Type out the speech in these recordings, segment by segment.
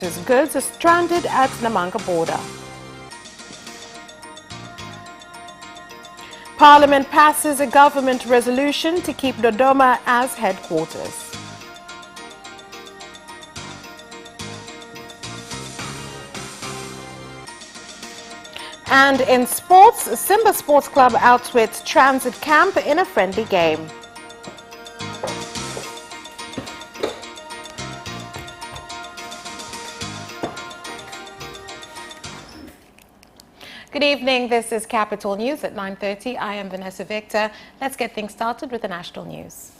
Goods are stranded at Namanga border. Parliament passes a government resolution to keep Dodoma as headquarters. And in sports, Simba Sports Club outwits Transit Camp in a friendly game. Good evening, this is Capital News at 9:30. I am Vanessa Victor. Let's get things started with the national news.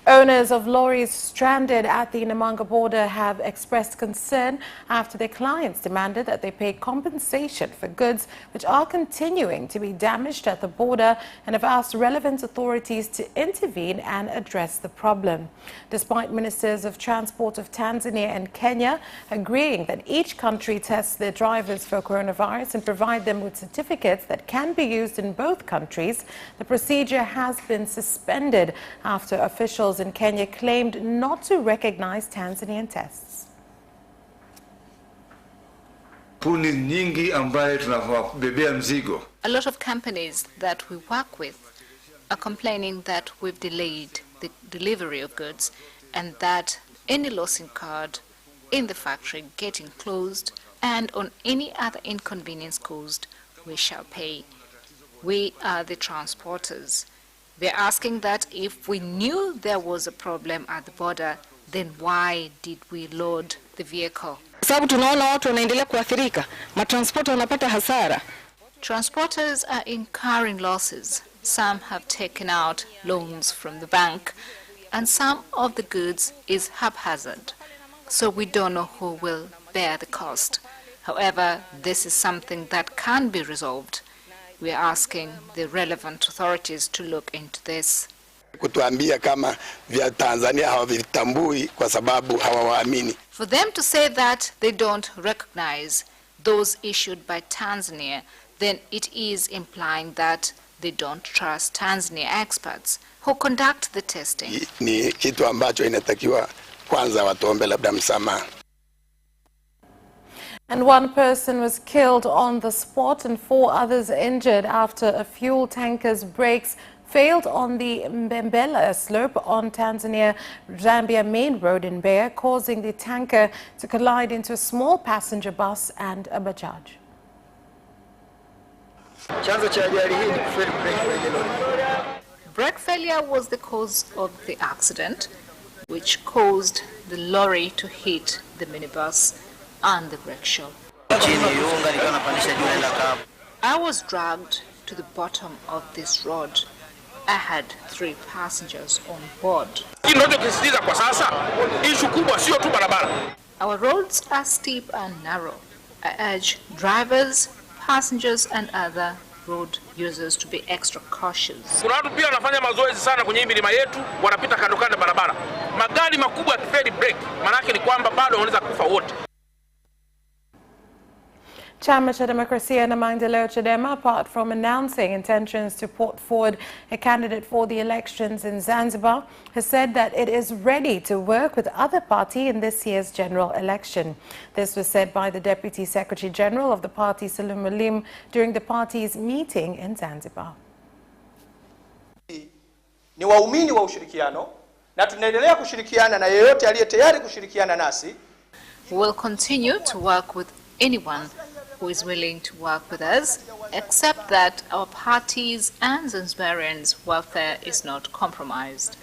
Owners of lorries stranded at the Namanga border have expressed concern after their clients demanded that they pay compensation for goods which are continuing to be damaged at the border and have asked relevant authorities to intervene and address the problem. Despite ministers of transport of Tanzania and Kenya agreeing that each country tests their drivers for coronavirus and provide them with certificates that can be used in both countries, the procedure has been suspended after officials in Kenya claimed not to recognize Tanzanian tests. A lot of companies that we work with are complaining that we've delayed the delivery of goods and that any loss incurred in the factory getting closed and on any other inconvenience caused, we shall pay. We are the transporters. We're asking that if we knew there was a problem at the border, then why did we load the vehicle? Transporters are incurring losses. Some have taken out loans from the bank, and some of the goods is haphazard. So we don't know who will bear the cost. However, this is something that can be resolved. We are asking the relevant authorities to look into this. For them to say that they don't recognize those issued by Tanzania, then it is implying that they don't trust Tanzania experts who conduct the testing. And one person was killed on the spot and 4 others injured after a fuel tanker's brakes failed on the Mbembela slope on Tanzania-Zambia main road in Mbeya, causing the tanker to collide into a small passenger bus and a Bajaj. Brake failure was the cause of the accident, which caused the lorry to hit the minibus and the rickshaw. I was dragged to the bottom of this road. I had 3 passengers on board. Our roads are steep and narrow. I urge drivers, passengers and other road users to be extra cautious. Chama cha Demokrasia na Maendeleo Chadema, apart from announcing intentions to put forward a candidate for the elections in Zanzibar, has said that it is ready to work with other party in this year's general election. This was said by the Deputy Secretary General of the party, Salum Mwalimu, during the party's meeting in Zanzibar. Ni waumini wa ushirikiano na tunaendelea kushirikiana na yeyote aliye tayari kushirikiana nasi. We will continue to work with anyone who is willing to work with us, except that our parties and Zanzibarians' welfare is not compromised.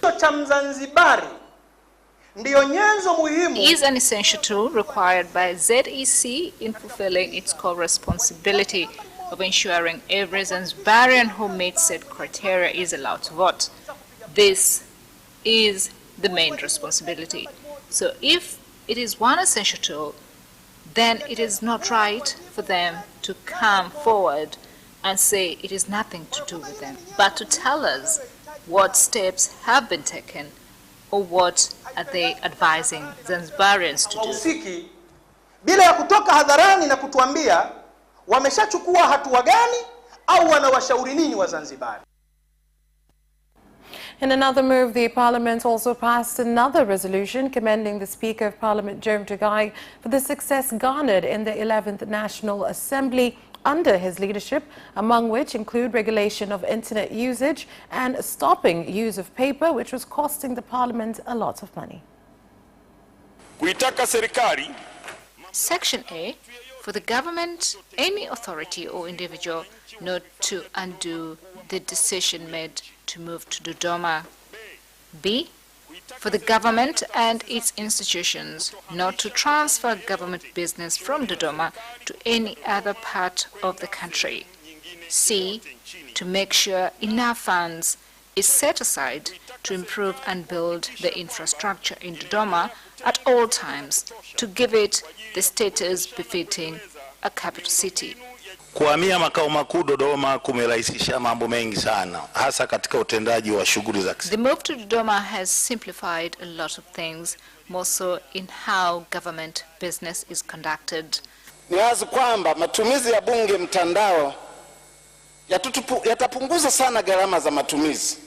He is an essential tool required by ZEC in fulfilling its core responsibility of ensuring every Zanzibarian who meets said criteria is allowed to vote. This is the main responsibility. So if it is one essential tool, then it is not right for them to come forward and say it is nothing to do with them, but to tell us what steps have been taken or what are they advising Zanzibarians to do. Bila ya kutoka hadharani na kutuambia wameshachukua hatua gani au wanawashauri nini wa Zanzibar. In another move, the Parliament also passed another resolution commending the Speaker of Parliament, Ndugai, for the success garnered in the 11th National Assembly under his leadership, among which include regulation of internet usage and stopping use of paper, which was costing the Parliament a lot of money. Section A, for the government, any authority or individual not to undo the decision made to move to Dodoma. B, for the government and its institutions not to transfer government business from Dodoma to any other part of the country. C, to make sure enough funds is set aside to improve and build the infrastructure in Dodoma at all times to give it the status befitting a capital city. Kuhamia makao makuu Dodoma kumerahisisha mambo mengi sana, hasa katika utendaji wa shughuli za The move to Dodoma has simplified a lot of things, more so in how government business is conducted. Ni wazi kwamba matumizi ya bunge mtandao yatapunguza sana gharama za matumizi.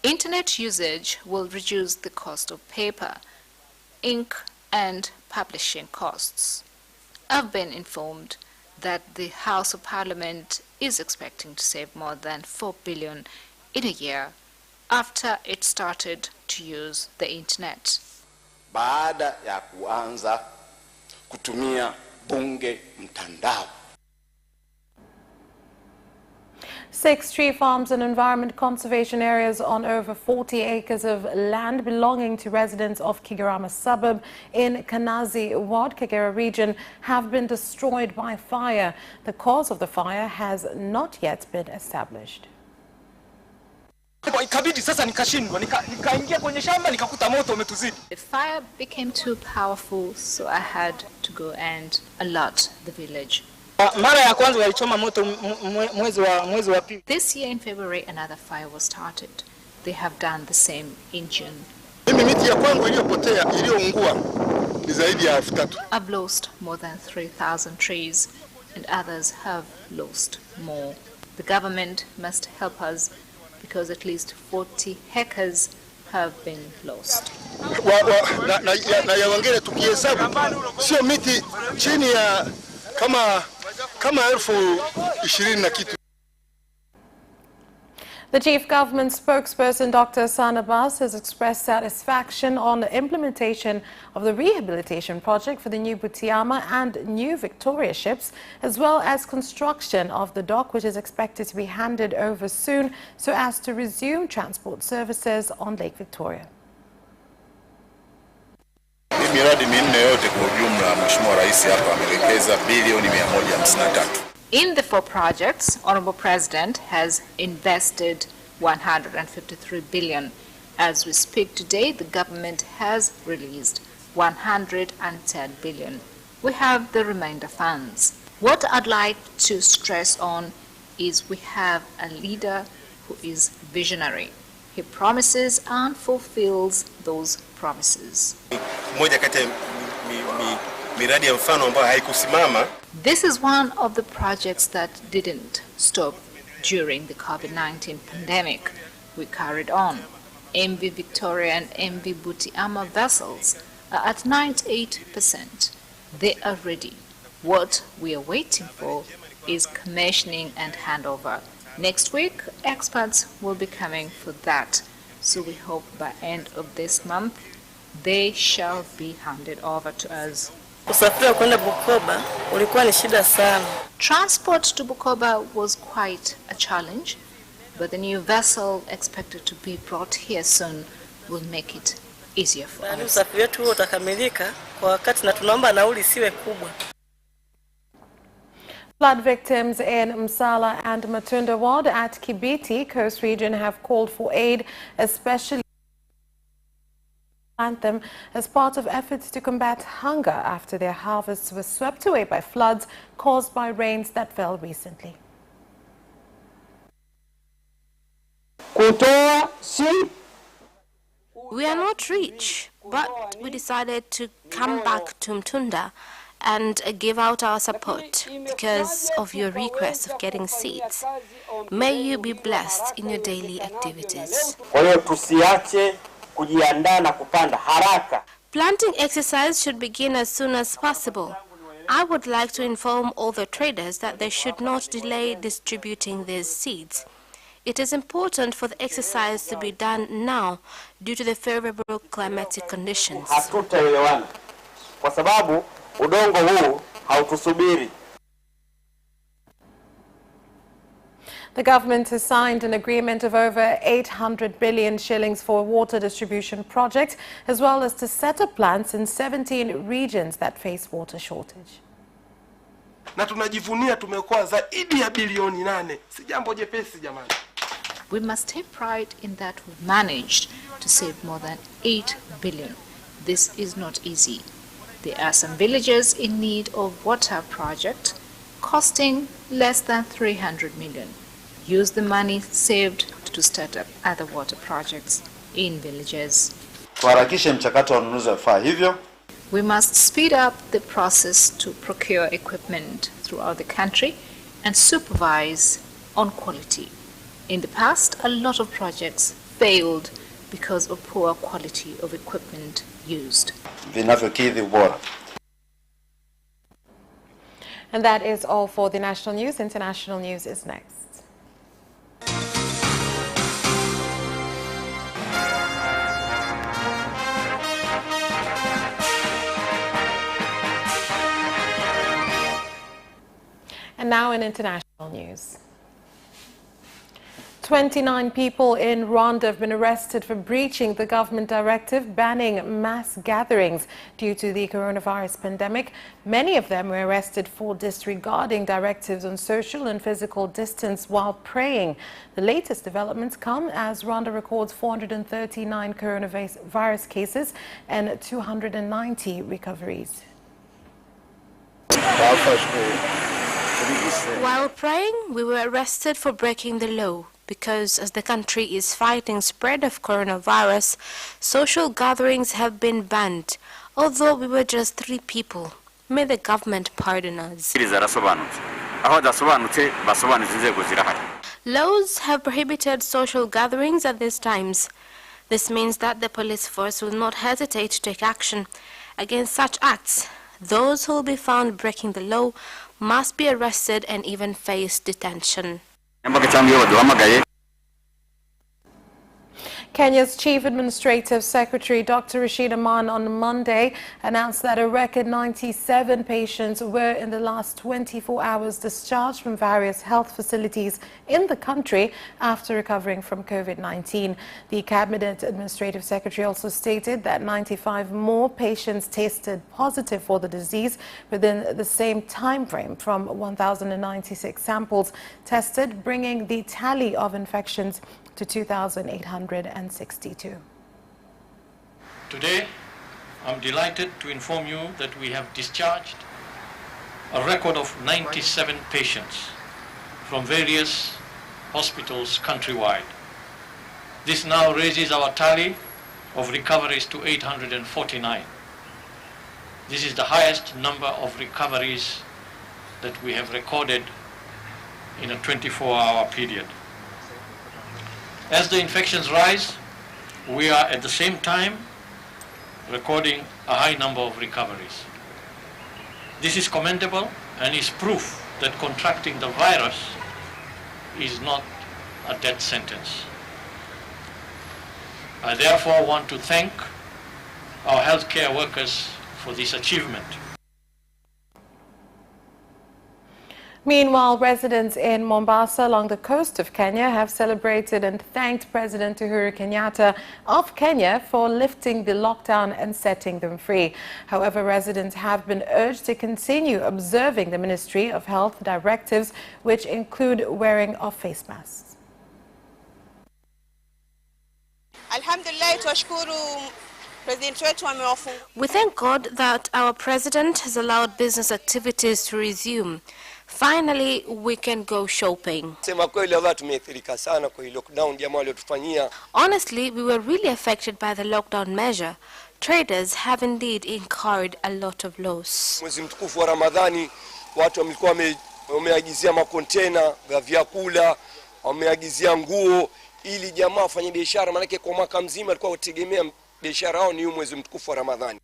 Internet usage will reduce the cost of paper, ink and publishing costs. I've been informed that the House of Parliament is expecting to save more than 4 billion in a year after it started to use the internet. Baada ya kuanza kutumia bunge mtandao. 6 tree farms and environment conservation areas on over 40 acres of land belonging to residents of Kigirama suburb in Kanazi Ward, Kagera region, have been destroyed by fire. The cause of the fire has not yet been established. The fire became too powerful, so I had to go and alert the village. This year in February, another fire was started. They have done the same in June. I've lost more than 3,000 trees, and others have lost more. The government must help us because at least 40 hectares have been lost. The Chief Government spokesperson, Dr. Hassan Abbas, has expressed satisfaction on the implementation of the rehabilitation project for the new Butiama and new Victoria ships, as well as construction of the dock, which is expected to be handed over soon so as to resume transport services on Lake Victoria. Miradi minne yote kwa ujumla Mheshimiwa Rais hapa amewekeza bilioni 153. In the 4 projects, Honorable President has invested 153 billion. As we speak today, the government has released 110 billion. We have the remainder funds. What I'd like to stress on is we have a leader who is visionary. He promises and fulfills those promises. This is one of the projects that didn't stop during the COVID-19 pandemic. We carried on. MV Victoria and MV Butiama vessels are at 98%. They are ready. What we are waiting for is commissioning and handover. Next week, experts will be coming for that. So we hope by end of this month, they shall be handed over to us. Transport to Bukoba was quite a challenge, but the new vessel expected to be brought here soon will make it easier for us. Flood victims in Msala and Matunda Ward at Kibiti Coast Region have called for aid, especially them as part of efforts to combat hunger after their harvests were swept away by floods caused by rains that fell recently. We are not rich, but we decided to come back to Mtunda and give out our support because of your request of getting seeds. May you be blessed in your daily activities. Planting exercise should begin as soon as possible. I would like to inform all the traders that they should not delay distributing these seeds. It is important for the exercise to be done now due to the favorable climatic conditions. The government has signed an agreement of over 800 billion shillings for a water distribution project, as well as to set up plants in 17 regions that face water shortage. Na tunajivunia tumeokoa zaidi ya bilioni 8. Si jambo jepesi jamani. We must take pride in that we've managed to save more than 8 billion. This is not easy. There are some villages in need of water project costing less than 300 million. Use the money saved to start up other water projects in villages. Tuharakishe mchakato wa ununuzi wa vifaa hivyo. We must speed up the process to procure equipment throughout the country and supervise on quality. In the past, a lot of projects failed because of poor quality of equipment used. Vinavyokidhi ubora. And that is all for the national news. International news is next. And now in international news. 29 people in Rwanda have been arrested for breaching the government directive banning mass gatherings due to the coronavirus pandemic. Many of them were arrested for disregarding directives on social and physical distance while praying. The latest developments come as Rwanda records 439 coronavirus cases and 290 recoveries. While praying, we were arrested for breaking the law because as the country is fighting spread of coronavirus, social gatherings have been banned, although we were just 3 people. May the government pardon us. Laws have prohibited social gatherings at these times. This means that the police force will not hesitate to take action against such acts. Those who will be found breaking the law must be arrested and even face detention. Kenya's Chief Administrative Secretary Dr. Rashid Aman on Monday announced that a record 97 patients were in the last 24 hours discharged from various health facilities in the country after recovering from COVID-19. The Cabinet Administrative Secretary also stated that 95 more patients tested positive for the disease within the same time frame from 1,096 samples tested, bringing the tally of infections to 2,862. Today, I'm delighted to inform you that we have discharged a record of 97 patients from various hospitals countrywide. This now raises our tally of recoveries to 849. This is the highest number of recoveries that we have recorded in a 24-hour period. As the infections rise, we are at the same time recording a high number of recoveries. This is commendable and is proof that contracting the virus is not a death sentence. I therefore want to thank our healthcare workers for this achievement. Meanwhile, residents in Mombasa along the coast of Kenya have celebrated and thanked President Uhuru Kenyatta of Kenya for lifting the lockdown and setting them free. However, residents have been urged to continue observing the Ministry of Health directives, which include wearing of face masks. We thank God that our president has allowed business activities to resume. Finally, we can go shopping. Honestly, we were really affected by the lockdown measure. Traders have indeed incurred a lot of loss. Mwezi mtukufu wa Ramadhani, watu walikuwa wameagizia makontena ya vyakula, wameagizia nguo ili jamaa wafanye biashara, maana kwa mwaka mzima walikuwa wategemea biashara yao ni mwezi mtukufu wa Ramadhani.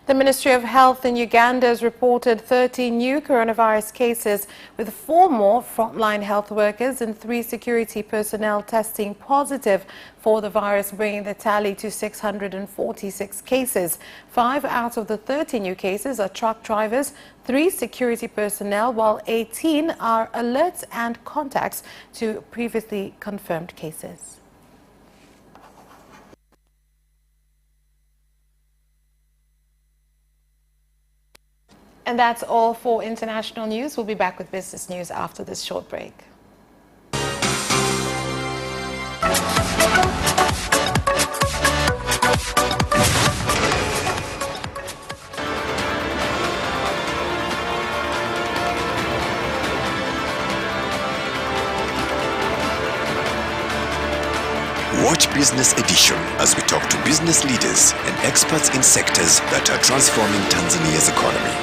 The Ministry of Health in Uganda has reported 30 new coronavirus cases, with 4 more frontline health workers and 3 security personnel testing positive for the virus, bringing the tally to 646 cases. 5 out of the 30 new cases are truck drivers, 3 security personnel, while 18 are alerts and contacts to previously confirmed cases. And that's all for international news. We'll be back with business news after this short break. Watch Business Edition as we talk to business leaders and experts in sectors that are transforming Tanzania's economy.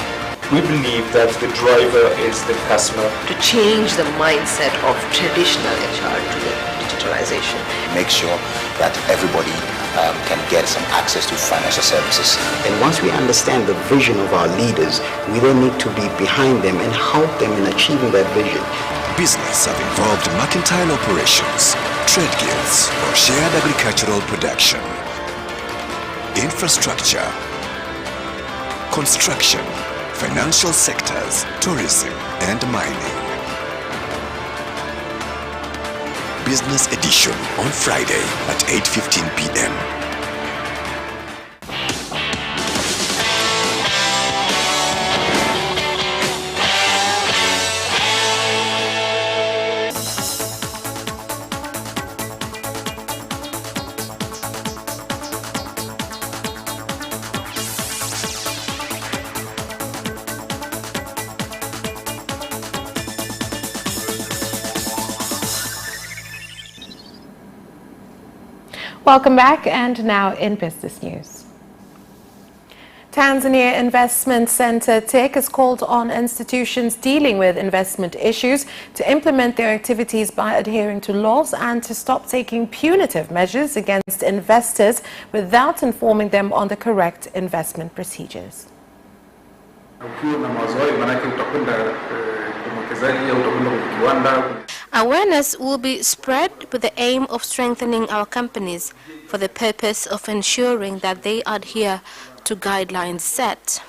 We believe that the driver is the customer. To change the mindset of traditional HR to the digitalization. Make sure that everybody can get some access to financial services. And once we understand the vision of our leaders, we then need to be behind them and help them in achieving that vision. Business have involved mercantile operations, trade guilds, or shared agricultural production. Infrastructure, construction, financial sectors, tourism, and mining. Business Edition on Friday at 8:15 p.m. Welcome back, and now in business news. Tanzania Investment Center TIC has called on institutions dealing with investment issues to implement their activities by adhering to laws and to stop taking punitive measures against investors without informing them on the correct investment procedures. Awareness will be spread with the aim of strengthening our companies for the purpose of ensuring that they adhere to guidelines set.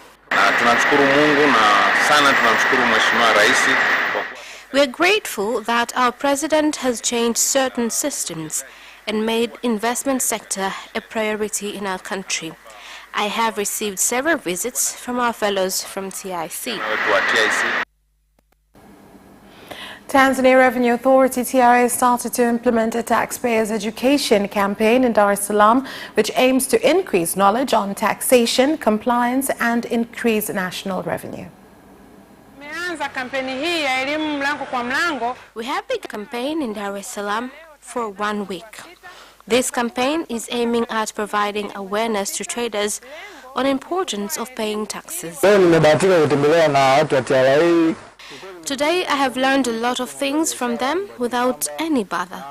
We are grateful that our President has changed certain systems and made investment sector a priority in our country. I have received several visits from our fellows from TIC. Tanzania Revenue Authority TRA started to implement a taxpayers education campaign in Dar es Salaam, which aims to increase knowledge on taxation, compliance, and increase national revenue. We have begun a campaign in Dar es Salaam for 1 week. This campaign is aiming at providing awareness to traders on the importance of paying taxes. Today I have learned a lot of things from them without any bother.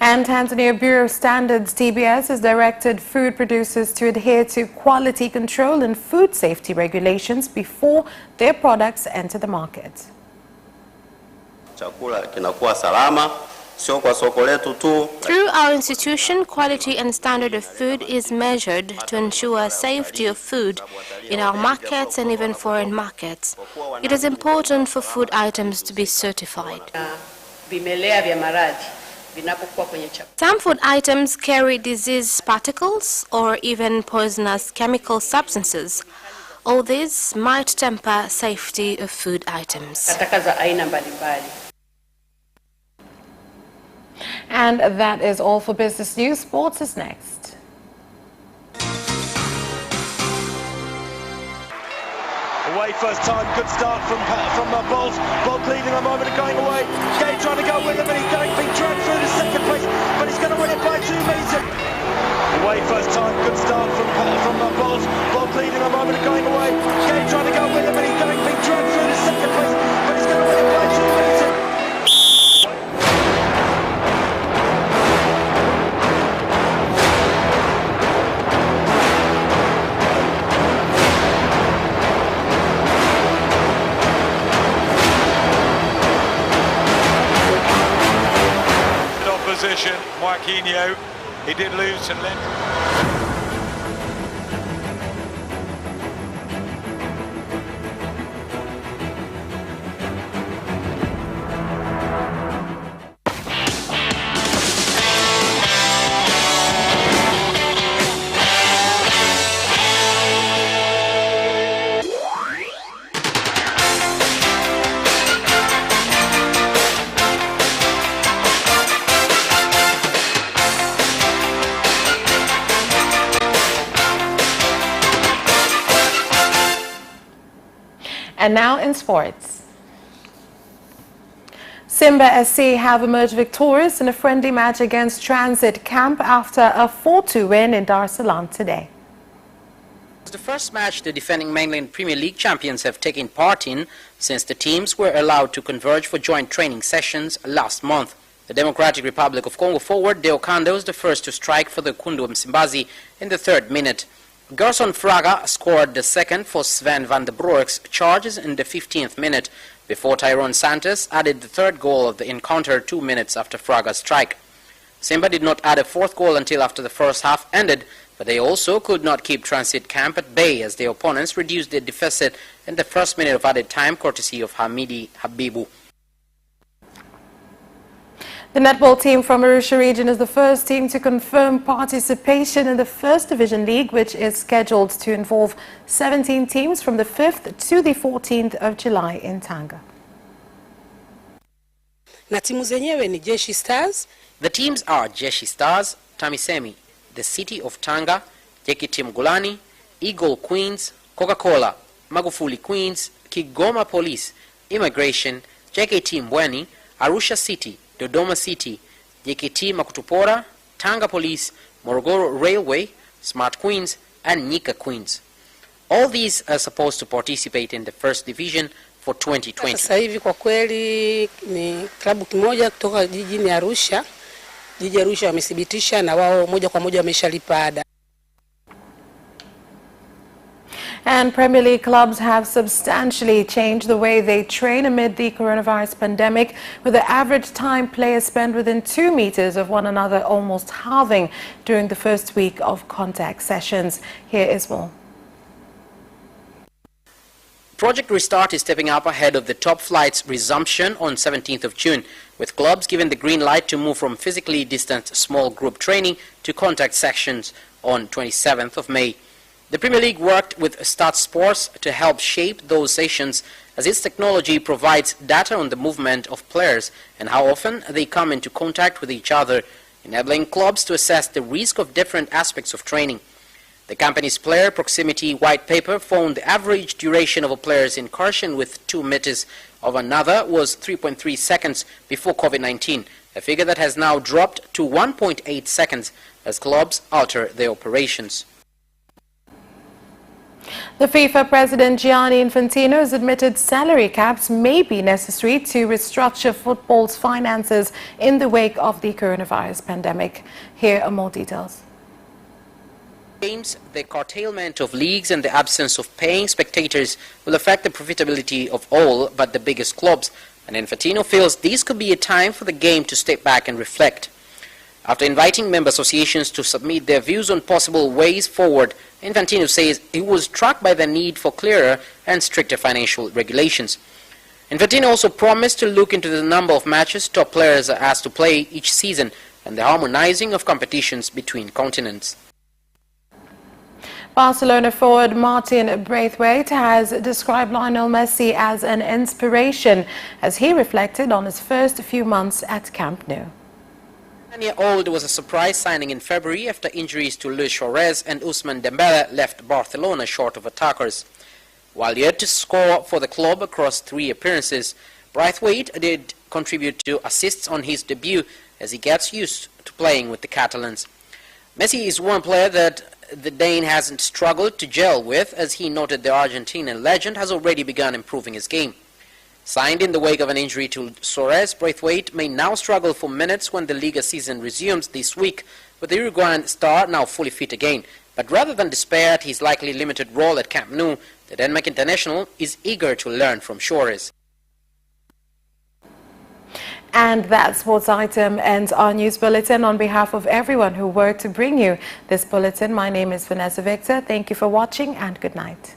And Tanzania Bureau of Standards (TBS) has directed food producers to adhere to quality control and food safety regulations before their products enter the market. Through our institution, quality and standard of food is measured to ensure safety of food in our markets and even foreign markets. It is important for food items to be certified. Some food items carry disease particles or even poisonous chemical substances. All this might temper safety of food items. And that is all for business news. Sports is next. Away first time. Good start from Bolt. Bolt leading a moment and going away. Gay trying to go with him, and he's being dragged through the second place, but he's going to win it by 2 metres. Away first time. Good start from Bolt. Bolt leading a moment and going away. Gay trying to go with him, and he's being dragged through the second place, but he's going to win it by 2 metres. Opposition, Joaquinho, he did lose some length. And now in sports. Simba SC have emerged victorious in a friendly match against Transit Camp after a 4-2 win in Dar es Salaam today. It was the first match the defending mainland Premier League champions have taken part in since the teams were allowed to converge for joint training sessions last month. The Democratic Republic of Congo forward Deo Kanda was the first to strike for the Kundu of Msimbazi in the 3rd minute. Gerson Fraga scored the second for Sven van der Broek's charges in the 15th minute, before Tyrone Santos added the 3rd goal of the encounter 2 minutes after Fraga's strike. Simba did not add a 4th goal until after the first half ended, but they also could not keep Transit Camp at bay as their opponents reduced their deficit in the 1st minute of added time, courtesy of Hamidi Habibu. The netball team from Arusha region is the first team to confirm participation in the 1st Division League, which is scheduled to involve 17 teams from the 5th to the 14th of July in Tanga. Na timu zenyewe ni Jeshi Stars. The teams are Jeshi Stars, TAMISEMI, the City of Tanga, JKT Mgulani, Eagle Queens, Coca-Cola, Magufuli Queens, Kigoma Police, Immigration, JKT Mbweni, Arusha City, Dodoma City, JKT Makutupora, Tanga Police, Morogoro Railway, Smart Queens, and Nyika Queens. All these are supposed to participate in the 1st Division for 2020. Sasa hivi kwa kweli ni klabu kimoja kutoka jijini Arusha. Jiji Arusha wamethibitisha na wao moja kwa moja wameshalipa ada. And Premier League clubs have substantially changed the way they train amid the coronavirus pandemic, with the average time players spend within 2 meters of one another almost halving during the first week of contact sessions. Here is more. Project Restart is stepping up ahead of the top flight's resumption on 17th of June, with clubs given the green light to move from physically distant small group training to contact sessions on 27th of May. The Premier League worked with Start Sports to help shape those sessions, as its technology provides data on the movement of players and how often they come into contact with each other, enabling clubs to assess the risk of different aspects of training. The company's player proximity white paper found the average duration of a player's incursion with 2 meters of another was 3.3 seconds before COVID-19, a figure that has now dropped to 1.8 seconds as clubs alter their operations. The FIFA president Gianni Infantino has admitted salary caps may be necessary to restructure football's finances in the wake of the coronavirus pandemic. Here are more details. The curtailment of leagues and the absence of paying spectators will affect the profitability of all but the biggest clubs, and Infantino feels this could be a time for the game to step back and reflect. After inviting member associations to submit their views on possible ways forward, Infantino says he was struck by the need for clearer and stricter financial regulations. Infantino also promised to look into the number of matches top players are asked to play each season and the harmonizing of competitions between continents. Barcelona forward Martin Braithwaite has described Lionel Messi as an inspiration as he reflected on his first few months at Camp Nou. The 9-year-old was a surprise signing in February after injuries to Luis Suarez and Ousmane Dembele left Barcelona short of attackers. While yet to score for the club across 3 appearances, Braithwaite did contribute to assists on his debut as he gets used to playing with the Catalans. Messi is one player that the Dane hasn't struggled to gel with, as he noted the Argentinian legend has already begun improving his game. Signed in the wake of an injury to Suarez, Braithwaite may now struggle for minutes when the Liga season resumes this week, with the Uruguayan star now fully fit again. But rather than despair at his likely limited role at Camp Nou, the Denmark international is eager to learn from Suarez. And that sports item ends our news bulletin. On behalf of everyone who worked to bring you this bulletin, my name is Vanessa Victor. Thank you for watching and good night.